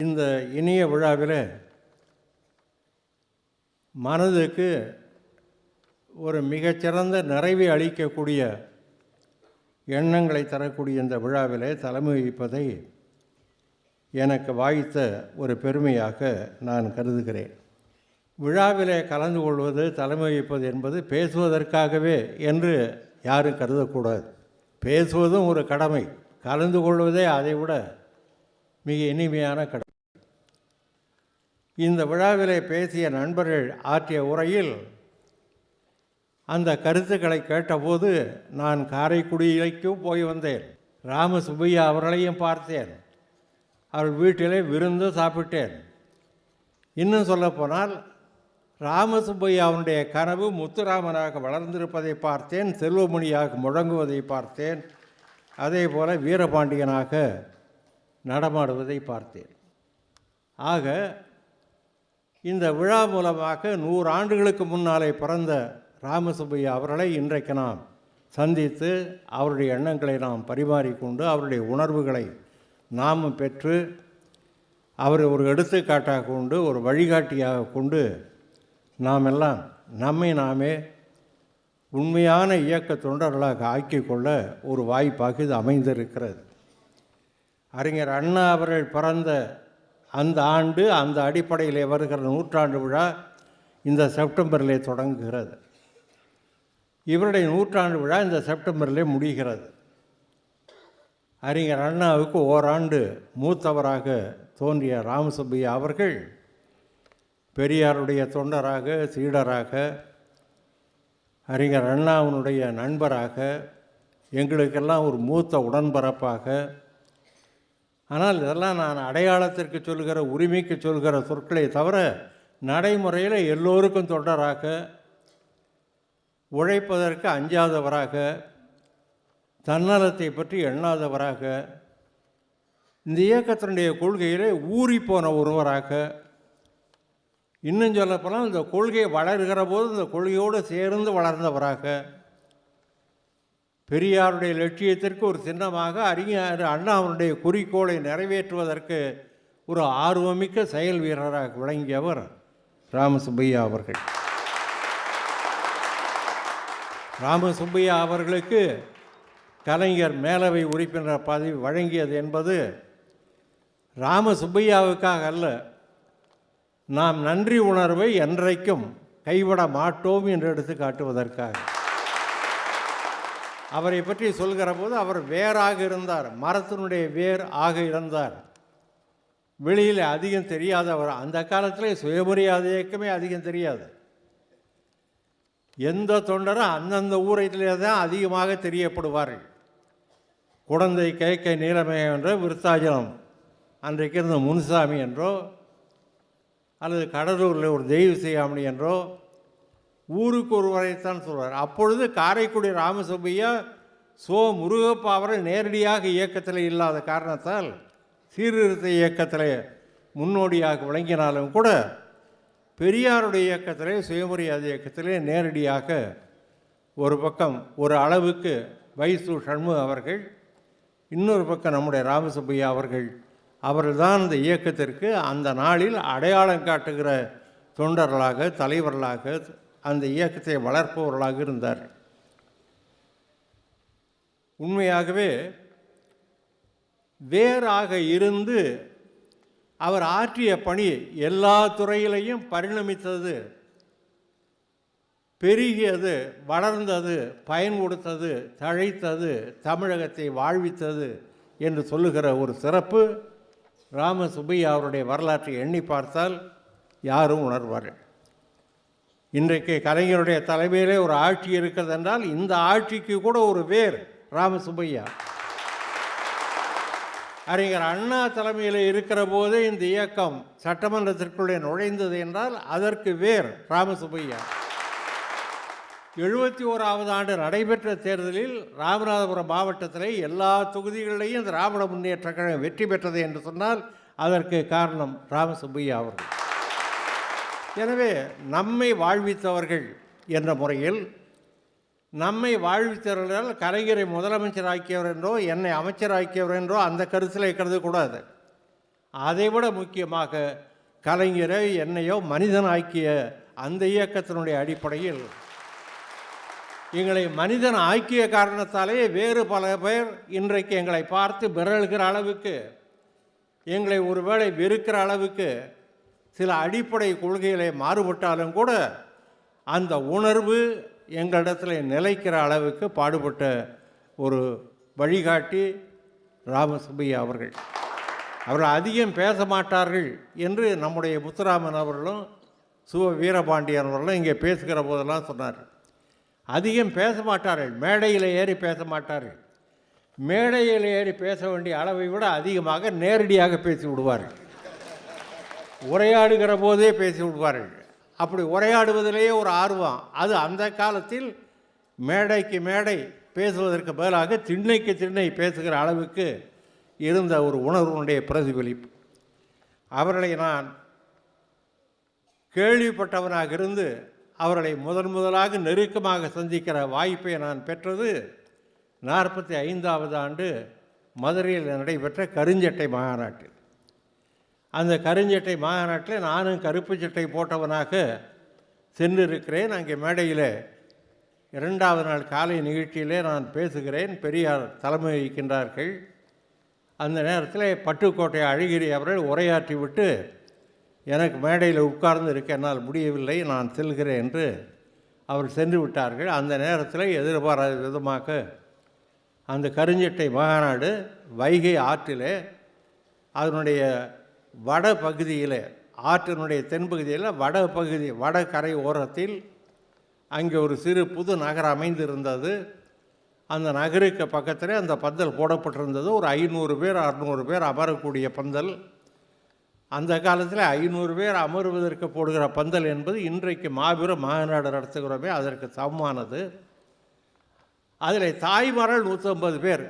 இந்த இனிய விழாவில் மனதுக்கு ஒரு மிகச்சிறந்த நிறைவை அளிக்கக்கூடிய எண்ணங்களை தரக்கூடிய இந்த விழாவில் தலைமை வகிப்பதை எனக்கு வாய்த்த ஒரு பெருமையாக நான் கருதுகிறேன். விழாவிலே கலந்து கொள்வது, தலைமை வகிப்பது என்பது பேசுவதற்காகவே என்று யாரும் கருதக்கூடாது. பேசுவதும் ஒரு கடமை, கலந்து கொள்வதே அதைவிட மிக இனிமையான கடமை. இந்த விழாவிலே பேசிய நண்பர்கள் ஆற்றிய உரையில் அந்த கருத்துக்களை கேட்டபோது நான் காரைக்குடியிலைக்கும் போய் வந்தேன். ராமசுப்பையா அவர்களையும் பார்த்தேன். அவர் வீட்டிலே விருந்து சாப்பிட்டேன். இன்னும் சொல்லப்போனால் ராமசுப்பையாவுடைய கனவு முத்துராமனாக வளர்ந்திருப்பதை பார்த்தேன், செல்வமணியாக முழங்குவதை பார்த்தேன், அதே போல் வீரபாண்டியனாக நடமாடுவதை பார்த்தேன். ஆக இந்த விழா மூலமாக 100 ஆண்டுகளுக்கு முன்னாலே பிறந்த ராமசுப்பையா அவர்களை இன்றைக்கு நாம் சந்தித்து அவருடைய எண்ணங்களை நாம் பரிமாறிக்கொண்டு அவருடைய உணர்வுகளை நாம் பெற்று அவரை ஒரு எடுத்துக்காட்டாக கொண்டு ஒரு வழிகாட்டியாக கொண்டு நாம் எல்லாம் நம்மை நாமே உண்மையான இயக்க தொண்டர்களாக ஆக்கிக்கொள்ள ஒரு வாய்ப்பாக இது அமைந்திருக்கிறது. அறிஞர் அண்ணா அவர்கள் பிறந்த அந்த ஆண்டு, அந்த அடிப்படையில் வருகிற 100ஆண்டு விழா இந்த செப்டம்பரிலே தொடங்குகிறது. இவருடைய 100ஆண்டு விழா இந்த செப்டம்பரிலே முடிகிறது. அறிஞர் அண்ணாவுக்கு ஓராண்டு மூத்தவராக தோன்றிய ராமசுப்பையா அவர்கள் பெரியாருடைய தொண்டராக, சீடராக, அறிஞர் அண்ணாவினுடைய நண்பராக, எங்களுக்கெல்லாம் ஒரு மூத்த உடன்பரப்பாக. ஆனால் இதெல்லாம் நான் அடையாளத்திற்கு சொல்கிற, உரிமைக்கு சொல்கிற சொற்களை தவிர நடைமுறையில் எல்லோருக்கும் தொண்டராக, உழைப்பதற்கு அஞ்சாதவராக, தன்னலத்தை பற்றி எண்ணாதவராக, இந்த இயக்கத்தினுடைய கொள்கையிலே ஊறிப்போன ஒருவராக, இன்னும் சொல்லப்போனால் இந்த கொள்கை வளர்கிற போது இந்த கொள்கையோடு சேர்ந்து வளர்ந்தவராக, பெரியாருடைய லட்சியத்திற்கு ஒரு சின்னமாக அறிஞர் அண்ணாவுடைய குறிக்கோளை நிறைவேற்றுவதற்கு ஒரு ஆர்வமிக்க செயல் வீரராக விளங்கியவர் ராமசுப்பையா அவர்கள். ராமசுப்பையா அவர்களுக்கு கலைஞர் மேலவை உறுப்பினர் பதவி வழங்கியது என்பது ராமசுப்பையாவுக்காக அல்ல, நாம் நன்றி உணர்வை என்றைக்கும் கைவிட மாட்டோம் என்று எடுத்து காட்டுவதற்காக. அவரை பற்றி சொல்கிற போது அவர் வேராக இருந்தார், மரத்தினுடைய வேர் ஆக இருந்தார். வெளியில் அதிகம் தெரியாதவர். அந்த காலத்தில் சுயமரியாதை இயக்கமே அதிகம் தெரியாது. எந்த தொண்டரும் அந்தந்த ஊரையிலே தான் அதிகமாக தெரியப்படுவார்கள். குடந்தை கேட்க நீலமே என்றோ, விருத்தாச்சலம் அன்றைக்கு இருந்த முனுசாமி என்றோ, அல்லது கடலூரில் ஒரு தெய்வ செய்யாமணி என்றோ ஊருக்கு ஒருவரைத்தான் சொல்வார். அப்பொழுது காரைக்குடி ராமசுப்பையா முருகப்பா அவர்கள் நேரடியாக இயக்கத்தில் இல்லாத காரணத்தால் சீர்திருத்த இயக்கத்தில் முன்னோடியாக விளங்கினாலும் கூட பெரியாருடைய இயக்கத்திலே, சுயமரியாதை இயக்கத்திலே நேரடியாக ஒரு பக்கம் ஒரு அளவுக்கு வைசு சண்முக அவர்கள், இன்னொரு பக்கம் நம்முடைய ராமசுப்பையா அவர்கள்தான் இந்த இயக்கத்திற்கு அந்த நாளில் அடையாளம் காட்டுகிற தொண்டர்களாக, தலைவர்களாக, அந்த இயக்கத்தை வளர்ப்பவர்களாக இருந்தார். உண்மையாகவே வேறாக இருந்து அவர் ஆற்றிய பணி எல்லா துறையிலையும் பரிணமித்தது, பெருகியது, வளர்ந்தது, பயன் கொடுத்தது, தழைத்தது, தமிழகத்தை வாழ்வித்தது என்று சொல்லுகிற ஒரு சிறப்பு ராமசுப்பையா அவருடைய வரலாற்றை எண்ணி பார்த்தால் யாரும் உணர்வார்கள். இன்றைக்கு கலைஞருடைய தலைமையிலே ஒரு ஆட்சி இருக்கிறது என்றால் இந்த ஆட்சிக்கு கூட ஒரு வேர் ராமசுப்பையா. அறிஞர் அண்ணா தலைமையில் இருக்கிற போதே இந்த இயக்கம் சட்டமன்றத்திற்குள்ளே நுழைந்தது என்றால் அதற்கு வேர் ராமசுப்பையா. 71வது ஆண்டு நடைபெற்ற தேர்தலில் ராமநாதபுரம் மாவட்டத்தில் எல்லா தொகுதிகளிலையும் திராவிட முன்னேற்ற கழகம் வெற்றி பெற்றது என்று சொன்னால் அதற்கு காரணம் ராமசுப்பையா அவர்கள். எனவே நம்மை வாழ்வித்தவர்கள் என்ற முறையில் நம்மை வாழ்வித்தவர்களால் கலைஞரை முதலமைச்சராக்கியவர் என்றோ என்னை அமைச்சராக்கியவர் என்றோ அந்த கருத்தில் கருதக்கூடாது. அதைவிட முக்கியமாக கலைஞரை என்னையோ மனிதனாக்கிய அந்த இயக்கத்தினுடைய அடிப்படையில் எங்களை மனிதன் ஆக்கிய காரணத்தாலே வேறு பல பேர் இன்றைக்கு எங்களை பார்த்து விரல்கிற அளவுக்கு, எங்களை ஒருவேளை வெறுக்கிற அளவுக்கு சில அடிப்படை கொள்கைகளை மாறுபட்டாலும் கூட அந்த உணர்வு எங்களிடத்தில் நிலைக்கிற அளவுக்கு பாடுபட்ட ஒரு வழிகாட்டி ராமசுப்பையா அவர்கள். அவர்கள் அதிகம் பேச மாட்டார்கள் என்று நம்முடைய முத்துராமன் அவர்களும் வீரபாண்டியன் அவர்களும் இங்கே பேசுகிற போதெல்லாம் சொன்னார். அதிகம் பேச மாட்டார்கள், மேடையில் ஏறி பேச மாட்டார்கள். மேடையில் ஏறி பேச வேண்டிய அளவை விட அதிகமாக நேரடியாக பேசி விடுவார்கள். உரையாடுகிற போதே பேசி விடுவார்கள். அப்படி உரையாடுவதிலேயே ஒரு ஆர்வம். அது அந்த காலத்தில் மேடைக்கு மேடை பேசுவதற்கு பதிலாக திண்ணைக்கு திண்ணை பேசுகிற அளவுக்கு இருந்த ஒரு உணர்வுடைய பிரதிபலிப்பு. அவர்களை நான் கேள்விப்பட்டவனாக இருந்து அவர்களை முதலாக நெருக்கமாக சந்திக்கிற வாய்ப்பை நான் பெற்றது 45வது ஆண்டு மதுரையில் நடைபெற்ற கருஞ்சட்டை மாநாட்டில். அந்த கருஞ்சட்டை மாநாட்டில் நானும் கருப்பு சட்டை போட்டவனாக சென்றிருக்கிறேன். அங்கே மேடையில் 2வது நாள் காலை நிகழ்ச்சியிலே நான் பேசுகிறேன். பெரியார் தலைமை வகிக்கின்றார்கள். அந்த நேரத்தில் பட்டுக்கோட்டை அழகிரி அவர்கள் உரையாற்றி விட்டு, எனக்கு மேடையில் உட்கார்ந்து இருக்க என்னால் முடியவில்லை, நான் செல்கிறேன் என்று அவர் சென்று விட்டார்கள். அந்த நேரத்தில் எதிர்பாராத விதமாக அந்த கருஞ்சட்டை மாநாடு வைகை ஆற்றிலே அதனுடைய வட பகுதியில், ஆற்றினுடைய தென்பகுதியில் வடகரை ஓரத்தில் அங்கே ஒரு சிறு புது நகர் அமைந்திருந்தது. அந்த நகருக்கு பக்கத்தில் அந்த பந்தல் போடப்பட்டிருந்தது. ஒரு 500 பேர் 600 பேர் அமரக்கூடிய பந்தல். அந்த காலத்தில் 500 பேர் அமருவதற்கு போடுகிற பந்தல் என்பது இன்றைக்கு மாபெரும் மாநாடு நடத்துகிறோமே அதற்கு சமமானது. அதில் தாய்மார்கள் 150 பேர்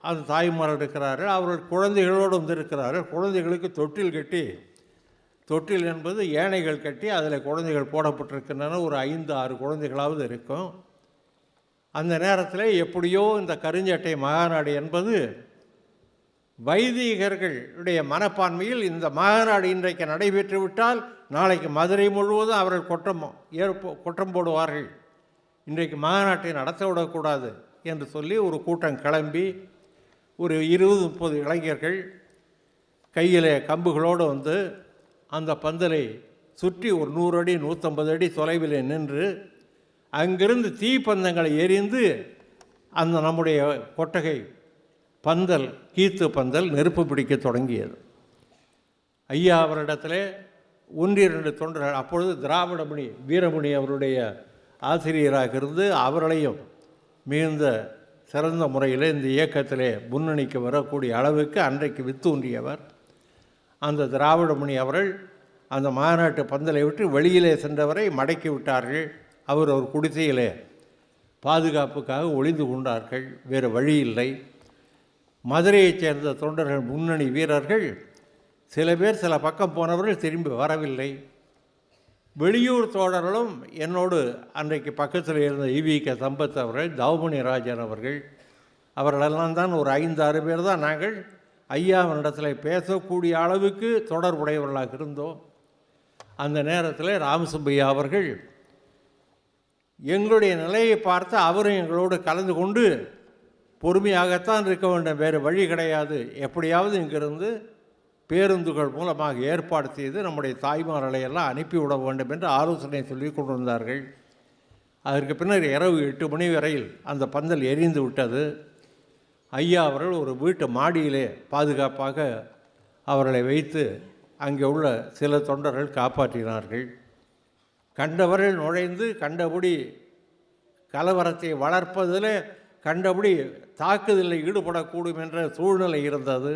அந்த தாய்மார்கள் இருக்கிறார்கள். அவர்கள் குழந்தைகளோடு வந்திருக்கிறார்கள். குழந்தைகளுக்கு தொட்டில் கட்டி, தொட்டில் என்பது ஏனைகள் கட்டி அதில் குழந்தைகள் போடப்பட்டிருக்கின்றன. ஒரு 5-6 குழந்தைகளாவது இருக்கும். அந்த நேரத்தில் எப்படியோ இந்த கருஞ்சட்டை மாநாடு என்பது வைதிகர்களுடைய மனப்பான்மையில் இந்த மாநாடு இன்றைக்கு நடைபெற்றுவிட்டால் நாளைக்கு மதுரை முழுவதும் அவர்கள் குற்றம் போடுவார்கள், இன்றைக்கு மாநாட்டை நடத்த விடக்கூடாது என்று சொல்லி ஒரு கூட்டம் கிளம்பி ஒரு 20-30 இளைஞர்கள் கையில் கம்புகளோடு வந்து அந்த பந்தலை சுற்றி ஒரு 100 அடி 150 அடி தொலைவில் நின்று அங்கிருந்து தீப்பந்தங்களை எரிந்து அந்த நம்முடைய கொட்டகை பந்தல், கீத்து பந்தல் நெருப்பு பிடிக்க தொடங்கியது. ஐயா அவரிடத்தில் 1-2 தொண்டர்கள், அப்பொழுது திராவிடமணி வீரமணி அவருடைய ஆசிரியராக இருந்து அவர்களையும் மிகுந்த சிறந்த முறையில் இந்த இயக்கத்திலே முன்னணிக்கு வரக்கூடிய அளவுக்கு அன்றைக்கு வித்தூன்றியவர் அந்த திராவிடமணி அவர்கள் அந்த மாநாட்டு பந்தலை விட்டு வெளியிலே சென்றவரை மடக்கி விட்டார்கள். அவர் ஒரு குடிசையிலே பாதுகாப்புக்காக ஒளிந்து கொண்டார்கள். வேறு வழி இல்லை. மதுரையைச் சேர்ந்த தொண்டர்கள், முன்னணி வீரர்கள் சில பேர் சில பக்கம் போனவர்கள் திரும்பி வரவில்லை. வெளியூர் தோழர்களும் என்னோடு அன்றைக்கு பக்கத்தில் இருந்த ஈவிக சம்பத் அவர்கள், தவமணி ராஜன் அவர்கள், அவர்களெல்லாம் தான் ஒரு 5-6 பேர் தான் நாங்கள் ஐயாவினிடத்தில் பேசக்கூடிய அளவுக்கு தொடர்புடையவர்களாக இருந்தோம். அந்த நேரத்தில் ராமசுப்பையா அவர்கள் எங்களுடைய நிலையை பார்த்து அவரும் எங்களோடு கலந்து கொண்டு பொறுமையாகத்தான் இருக்க வேண்டும், வேறு வழி கிடையாது, எப்படியாவது இங்கிருந்து பேருந்துகள் மூலமாக ஏற்பாடு செய்து நம்முடைய தாய்மார்களை எல்லாம் அனுப்பிவிட வேண்டும் என்று ஆலோசனை சொல்லி கொண்டு வந்தார்கள். அதற்கு பின்னர் இரவு 8 மணி வரையில் அந்த பந்தல் எரிந்து விட்டது. ஐயா அவர்கள் ஒரு வீட்டு மாடியிலே பாதுகாப்பாக அவர்களை வைத்து அங்கே உள்ள சில தொண்டர்கள் காப்பாற்றினார்கள். கண்டவர்கள் நுழைந்து கண்டபடி கலவரத்தை வளர்ப்பதில் கண்டபடி தாக்குதலில் ஈடுபடக்கூடும் என்ற சூழ்நிலை இருந்தது.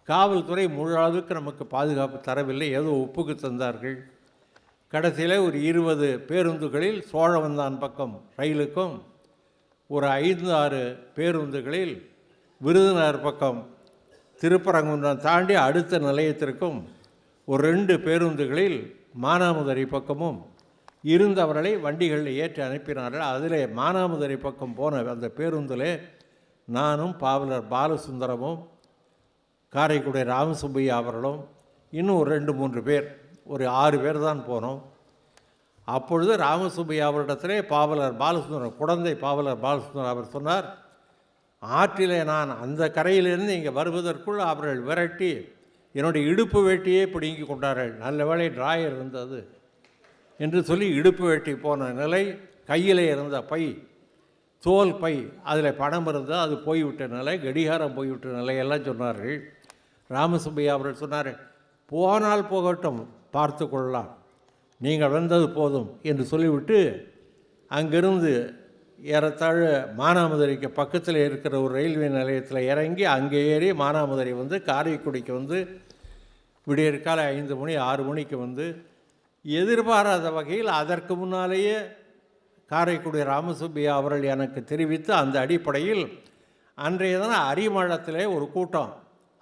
காவல்துறை முழு அளவுக்கு நமக்கு பாதுகாப்பு தரவில்லை, ஏதோ ஒப்புக்கு தந்தார்கள். கடைசியில் ஒரு 20 பேருந்துகளில் சோழவந்தான் பக்கம் ரயிலுக்கும், ஒரு 5-6 பேருந்துகளில் விருதுநகர் பக்கம் திருப்பரங்குன்றம் தாண்டி அடுத்த நிலையத்திற்கும், ஒரு 2 பேருந்துகளில் மானாமதுரை பக்கமும் இருந்தவர்களை வண்டிகளில் ஏற்றி அனுப்பினார்கள். அதில் மானாமதுரை பக்கம் போன அந்த பேருந்தில் நானும் பாவலர் பாலசுந்தரமும் காரைக்குடி ராமசுப்பையா அவர்களும் இன்னும் ஒரு 2-3 பேர், ஒரு 6 பேர் தான் போனோம். அப்பொழுது ராமசுப்பையா அவரிடத்திலே பாவலர் பாலசுந்தரம், குடந்தை பாவலர் பாலசுந்தரம் அவர் சொன்னார், ஆற்றிலே நான் அந்த கரையிலிருந்து இங்கே வருவதற்குள் அவர்கள் விரட்டி என்னுடைய இடுப்பு வேட்டியே பிடுங்கி கொண்டார்கள். நல்ல வேளை டிராயர் இருந்தது என்று சொல்லி இடுப்பு வேட்டி போன நிலை, கையில் இருந்த பை, தோல் பை, அதில் பணம் இருந்தால் அது போய்விட்ட நிலை, கடிகாரம் போய்விட்ட நிலையெல்லாம் சொன்னார்கள். ராமசுப்பையா அவர்கள் சொன்னார், போனால் போகட்டும், பார்த்து கொள்ளலாம், நீங்கள் வந்தது போதும் என்று சொல்லிவிட்டு அங்கிருந்து ஏறத்தாழ மானாமதுரைக்கு பக்கத்தில் இருக்கிற ஒரு ரயில்வே நிலையத்தில் இறங்கி அங்கே ஏறி மானாமதுரை வந்து காரைக்குடிக்கு வந்து விடியற்காலை 5 மணி 6 மணிக்கு வந்து எதிர்பாராத வகையில் அதற்கு முன்னாலேயே காரைக்குடி ராமசுப்பையா அவர்கள் எனக்கு தெரிவித்து அந்த அடிப்படையில் அன்றைய தினம் அரிமளத்திலே ஒரு கூட்டம்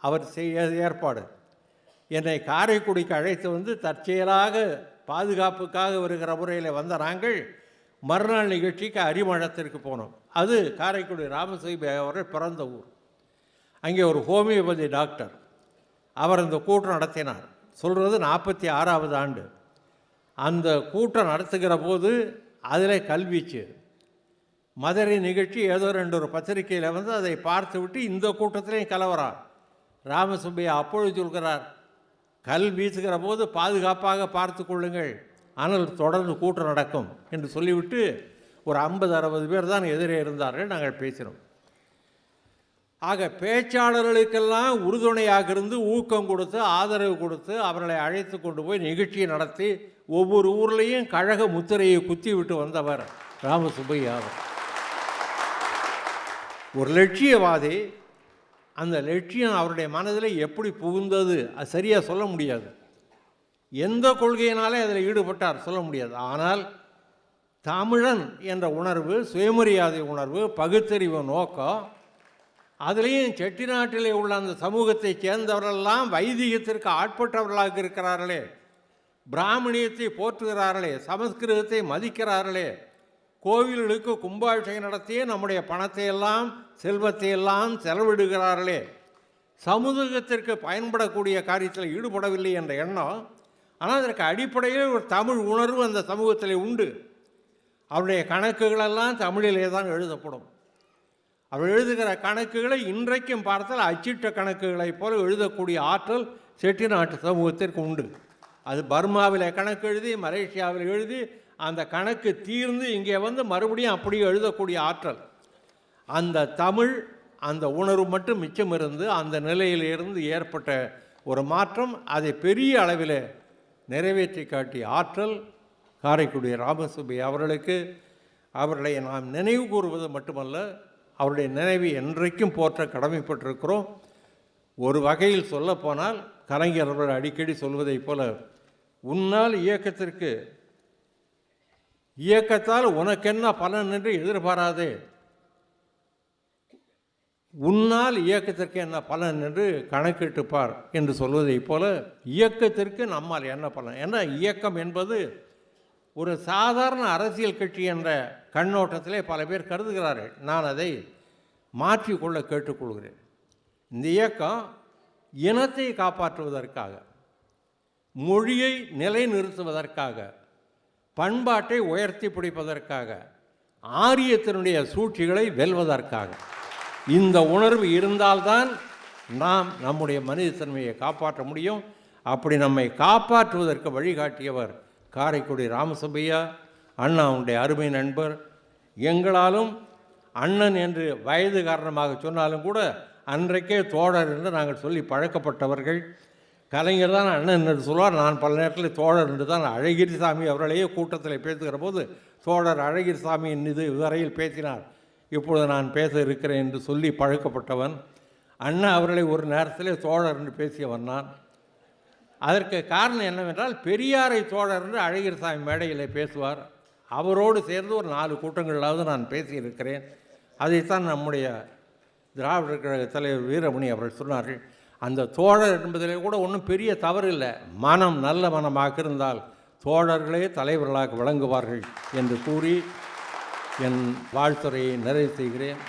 அவர் செய்ய ஏற்பாடு, என்னை காரைக்குடிக்கு அழைத்து வந்து தற்செயலாக பாதுகாப்புக்காக வருகிற முறையில் வந்த நாங்கள் மறுநாள் நிகழ்ச்சிக்கு அரிமளத்திற்கு போனோம். அது காரைக்குடி ராமசுப்பையா அவர்கள் பிறந்த ஊர். அங்கே ஒரு ஹோமியோபதி டாக்டர் அவர் அந்த கூட்டம் நடத்தினார். சொல்கிறது 46வது ஆண்டு. அந்த கூட்டம் நடத்துகிற போது அதில் கல்வீச்சு மதுரை நிகழ்ச்சி ஏதோ 2 பத்திரிகையில் வந்து அதை பார்த்து விட்டு இந்த கூட்டத்திலையும் கலவரம். ராமசுப்பையா அப்பொழுது சொல்கிறார், கல் வீசுகிற போது பாதுகாப்பாக பார்த்து கொள்ளுங்கள், ஆனால் தொடர்ந்து கூட்டம் நடக்கும் என்று சொல்லிவிட்டு ஒரு 50-60 பேர் தான் எதிரே இருந்தார்கள். நாங்கள் பேசினோம். ஆக பேச்சாளர்களுக்கெல்லாம் உறுதுணையாக இருந்து ஊக்கம் கொடுத்து ஆதரவு கொடுத்து அவர்களை அழைத்து கொண்டு போய் நிகழ்ச்சியை நடத்தி ஒவ்வொரு ஊர்லேயும் கழக முத்திரையை குத்தி விட்டு வந்தவர் ராமசுப்பையா அவர். ஒரு லட்சியவாதி, அந்த லட்சியம் அவருடைய மனதில் எப்படி புகுந்தது அது சரியாக சொல்ல முடியாது. எந்த கொள்கையினாலே அதில் ஈடுபட்டார் சொல்ல முடியாது. ஆனால் தமிழன் என்ற உணர்வு, சுயமரியாதை உணர்வு, பகுத்தறிவு நோக்கம், அதுலேயும் செட்டிநாட்டிலே உள்ள அந்த சமூகத்தை சேர்ந்தவர்களெல்லாம் வைதிகத்திற்கு ஆட்பட்டவர்களாக இருக்கிறார்களே, பிராமணியத்தை போற்றுகிறார்களே, சமஸ்கிருதத்தை மதிக்கிறார்களே, கோவில்களுக்கு கும்பாபிஷேகம் நடத்தியே நம்முடைய பணத்தை எல்லாம் செல்வத்தை எல்லாம் செலவிடுகிறார்களே, சமூகத்திற்கு பயன்படக்கூடிய காரியத்தில் ஈடுபடவில்லை என்ற எண்ணம். ஆனால் அதற்கு அடிப்படையில் ஒரு தமிழ் உணர்வு அந்த சமூகத்தில் உண்டு. அவருடைய கணக்குகளெல்லாம் தமிழிலே தான் எழுதப்படும். அவர் எழுதுகிற கணக்குகளை இன்றைக்கும் பார்த்தால் அச்சிட்ட கணக்குகளைப் போல எழுதக்கூடிய ஆற்றல் செட்டிநாட்டு சமூகத்திற்கு உண்டு. அது பர்மாவில் கணக்கு எழுதி, மலேசியாவில் எழுதி, அந்த கணக்கு தீர்ந்து இங்கே வந்து மறுபடியும் அப்படியே எழுதக்கூடிய ஆற்றல். அந்த தமிழ், அந்த உணர்வு மட்டும் மிச்சம் இருந்து அந்த நிலையிலிருந்து ஏற்பட்ட ஒரு மாற்றம், அதை பெரிய அளவில் நிறைவேற்றி காட்டிய ஆற்றல் காரைக்குடி ராமசுப்பையா அவர்களுக்கு. அவர்களை நாம் நினைவு கூறுவது மட்டுமல்ல, அவருடைய நினைவை என்றைக்கும் போற்ற கடமைப்பட்டிருக்கிறோம். ஒரு வகையில் சொல்லப்போனால் கலைஞர் அவர்கள் அடிக்கடி சொல்வதைப் போல, உன்னால் இயக்கத்தால் உனக்கென்ன பலன் என்று எதிர்பாராதே, உன்னால் இயக்கத்திற்கு என்ன பலன் என்று கணக்கிட்டுப்பார் என்று சொல்வதைப் போல இயக்கத்திற்கு நம்மால் என்ன பலன். ஏன்னா இயக்கம் என்பது ஒரு சாதாரண அரசியல் கட்சி என்ற கண்ணோட்டத்திலே பல பேர் கருதுகிறார்கள். நான் அதை மாற்றிக்கொள்ள கேட்டுக்கொள்கிறேன். இந்த இயக்கம் இனத்தை காப்பாற்றுவதற்காக, மொழியை நிலைநிறுத்துவதற்காக, பண்பாட்டை உயர்த்தி பிடிப்பதற்காக, ஆரியத்தினுடைய சூழ்ச்சிகளை வெல்வதற்காக, இந்த உணர்வு இருந்தால்தான் நாம் நம்முடைய மனிதத்தன்மையை காப்பாற்ற முடியும். அப்படி நம்மை காப்பாற்றுவதற்கு வழிகாட்டியவர் காரைக்குடி ராமசுப்பையா, அண்ணாவுடைய அருமை நண்பர். எங்களாலும் அண்ணன் என்று வயது காரணமாக சொன்னாலும் கூட அன்றைக்கே தோழர் என்று நாங்கள் சொல்லி பழக்கப்பட்டவர்கள். கலைஞர் தான் அண்ணன் என்று சொல்வார். நான் பல நேரத்தில் தோழர் என்று தான். அழகிரிசாமி அவர்களையே கூட்டத்தில் பேசுகிற போது தோழர் அழகிரிசாமியின் இது வரையில் பேசினார், இப்பொழுது நான் பேச இருக்கிறேன் என்று சொல்லி பழக்கப்பட்டவன். அண்ணா அவர்களை ஒரு நேரத்தில் தோழர் என்று பேசியவன் நான். அதற்கு காரணம் என்னவென்றால், பெரியாரை தோழர் என்று அழகிரிசாமி மேடையில் பேசுவார். அவரோடு சேர்ந்து ஒரு 4 கூட்டங்களாவது நான் பேசியிருக்கிறேன். அதைத்தான் நம்முடைய திராவிடர் கழக தலைவர் வீரமணி அவர்கள் சொன்னார்கள். அந்த தோழர் என்பதிலே கூட ஒன்றும் பெரிய தவறு இல்லை. மனம் நல்ல மனமாக இருந்தால் தோழர்களே தலைவர்களாக விளங்குவார்கள் என்று கூறி என் வாழ்த்துறையை நிறைவு செய்கிறேன்.